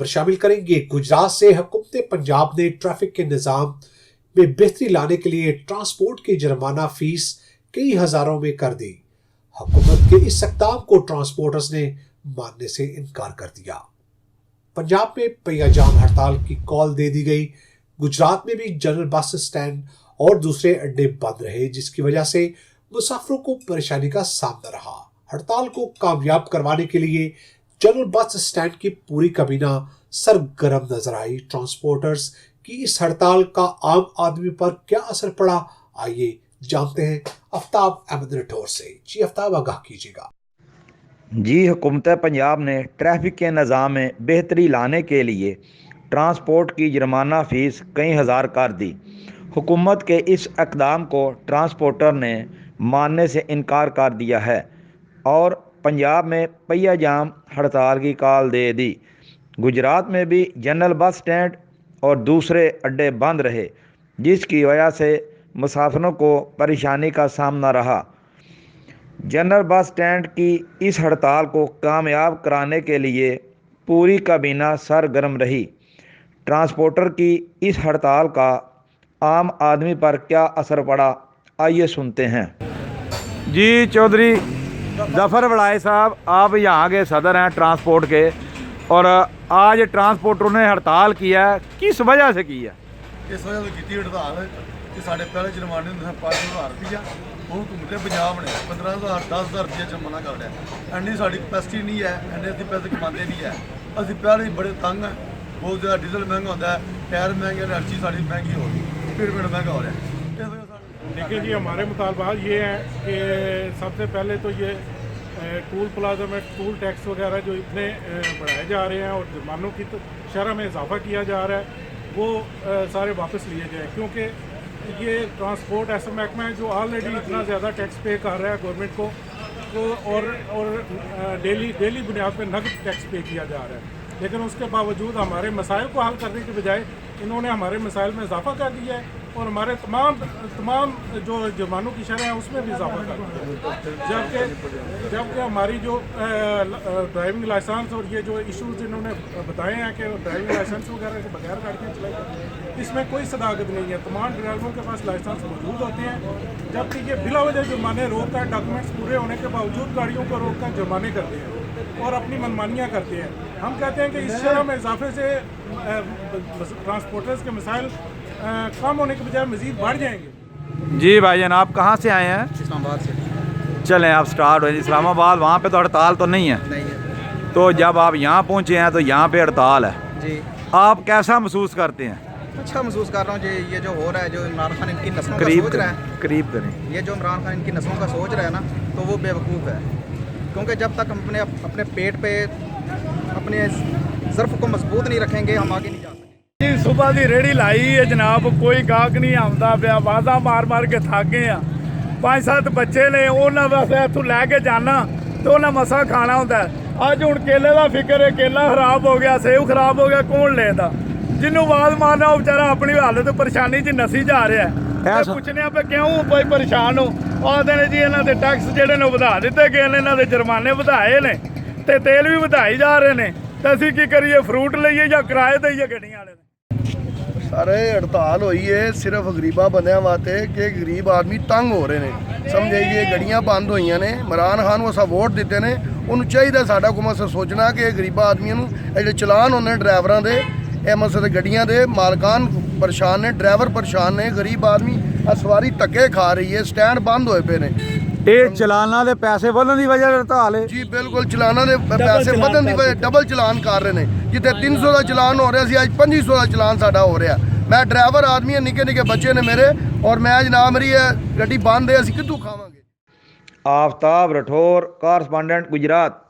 खबर शामिल करेंगे। गुजरात से हुकूमत पंजाब ने ट्रैफिक के निज़ाम में बेहतरी लाने के लिए ट्रांसपोर्ट की जुर्माना फीस कई हजारों में कर दी। हुकूमत के इस इक़दाम को ट्रांसपोर्टर्स ने मानने से इनकार कर दिया। पंजाब में पहिया जाम हड़ताल की कॉल दे दी गई। गुजरात में भी जनरल बस स्टैंड और दूसरे अड्डे बंद रहे, जिसकी वजह से मुसाफिरों को परेशानी का सामना रहा। हड़ताल को कामयाब करवाने के लिए जनरल बस स्टैंड की पूरी काबीना सरगर्म नजर आई। ट्रांसपोर्टर्स की इस हड़ताल का आम आदमी पर क्या असर पड़ा, आइए जानते हैं आफ्ताब अहमद राठौर से। जी आफ्ताब, आगाह कीजिएगा। जी, हुकूमत पंजाब ने ट्रैफिक के निज़ाम में बेहतरी लाने के लिए ट्रांसपोर्ट की जुर्माना फ़ीस कई हज़ार कर दी। हुकूमत के इस इक़दाम को ट्रांसपोर्टर ने मानने से इनकार कर दिया है और पंजाब में पहिया जाम हड़ताल की कॉल दे दी। गुजरात में भी जनरल बस स्टैंड और दूसरे अड्डे बंद रहे, जिसकी वजह से मुसाफिरों को परेशानी का सामना रहा। जनरल बस स्टैंड की इस हड़ताल को कामयाब कराने के लिए पूरी काबीना सरगर्म रही। ट्रांसपोर्टर की इस हड़ताल का आम आदमी पर क्या असर पड़ा, आइए सुनते हैं। जी, चौधरी जफ़र वड़ाई साहब, आप यहाँ के सदर हैं ट्रांसपोर्ट के, और आज ट्रांसपोर्टरों ने हड़ताल किया है, किस वजह से की है? इस वजह से की हड़ताल कि साढ़े पहले जुर्माने होंगे 5,000 रुपया, वो हुकूमत पंजाब ने 15,000 10,000 रुपया जुर्माना कर लिया। इन्नी साड़ी कैपेसिटी नहीं है, इन्ने असं पैसे कमाते नहीं है। असं पहले ही बड़े तंग हैं, बहुत ज़्यादा डीजल महंगा होता है, टायर महंगे, हर चीज़ साड़ी महंगी हो रही है, स्पीड महंगा हो रहा है। देखिए जी, हमारे मुतालबात ये हैं कि सबसे पहले तो ये टूल प्लाजा में टूल टैक्स वगैरह जो इतने बढ़ाए जा रहे हैं और जुर्मानों की तो शरह में इजाफा किया जा रहा है, वो सारे वापस लिए जाएँ, क्योंकि ये ट्रांसपोर्ट ऐसा महकमा है जो ऑलरेडी इतना ज़्यादा टैक्स पे कर रहा है गवर्नमेंट को, तो और डेली बुनियाद पे नकद टैक्स पे किया जा रहा है। लेकिन उसके बावजूद हमारे मसाइल को हल करने के बजाय इन्होंने हमारे मसाइल में इजाफा कर दिया है और हमारे तमाम जो जुर्मानों की शरह है उसमें भी इजाफा कर दिया है। जबकि हमारी जो ड्राइविंग लाइसेंस और ये जो इशूज़ इन्होंने बताए हैं कि ड्राइविंग लाइसेंस वगैरह के बगैर गाड़ियाँ चलाई, इसमें कोई सदाकत नहीं है। तमाम ड्राइवरों के पास लाइसेंस मौजूद होते हैं, जबकि ये बिला वजह जुर्माने रोक कर, डॉक्यूमेंट्स पूरे होने के बावजूद गाड़ियों को रोक कर जुर्माने करते हैं और अपनी मनमानियाँ करते हैं। हम कहते हैं कि इस शरह में इजाफे से ट्रांसपोर्टर्स के मसाइल कम होने के बजाय मज़ीद बढ़ जाएंगे। जी भाईजान, आप कहाँ से आए हैं? इस्लामाबाद से। चलें, आप स्टार्ट हो। इस्लामाबाद, वहाँ पे तो हड़ताल तो नहीं है? नहीं है। तो जब आप यहाँ पहुँचे हैं तो यहाँ पे हड़ताल है जी, आप कैसा महसूस करते हैं? अच्छा महसूस कर रहा हूँ जी। ये जो हो रहा है, जो इमरान खान इनकी नस्लों का करीब सोच रहा है, करीब करें, ये जो इमरान खान इनकी नस्लों का सोच रहा है ना, तो वो बेवकूफ़ है। क्योंकि जब तक हम अपने पेट पे अपने ज़र्फ़ को मजबूत नहीं रखेंगे, हम आगे नहीं जा सकते। जी, सुबह की रेहड़ी लाई है जनाब, कोई गाहक नहीं आता पे, आवाज़ा मार मार के थक गए हैं। 5-7 बच्चे ने, उन्होंने बस इतों लैके जाना तो उन्हें मसा खाना होता है। अज हूँ केले का फिक्र है, केला खराब हो गया, सेब खराब हो गया, कौन लेता? जिन्होंने आवाज़ मारना वो बेचारा अपनी हालत परेशानी च नसी जा रहा है। पूछने पे क्यों भाई परेशान हो, आखते ने जी इन्हों के टैक्स जोड़े ने वधा दिते गए, इन्हों के जुर्माने वधाए ने ते तेल भी वधाई जा रहे हैं, तो असीं की करिए? फ्रूट लईए या किराए दईए गड्डियां वाले? सारे हड़ताल हुई है सिर्फ गरीबा बंदियां वास्ते कि गरीब आदमी तंग हो रहे हैं। समझाइए, गड्डियां बंद हुई ने, इमरान खान को असा वोट दिते ने, उन्होंने चाहिए साडा हुकूमत से सोचना कि गरीबा आदमियों जो चलान होंगे ड्राइवरों के, यह मसले गड्डियां के मालकान परेशान ने, ड्राइवर परेशान ने, गरीब आदमी सवारी धक्के खा रही है, स्टैंड बंद होए पे ने। ये चलाना दे पैसे बढ़ने की वजह हड़ताल है? जी बिल्कुल, चलाना दे पैसे बढ़ने की वजह डबल चलान कर रहे हैं। जितने 300 का चलान हो रहा सी, अज 2500 का चलान साडा हो रहा। मैं ड्राइवर आदमी है, निके निके बच्चे ने मेरे, और मैं जनाब मेरी गड्डी बंद है, असीं कित्थों खावांगे। आफ्ताब राठौर, कॉरस्पॉन्डेंट गुजरात।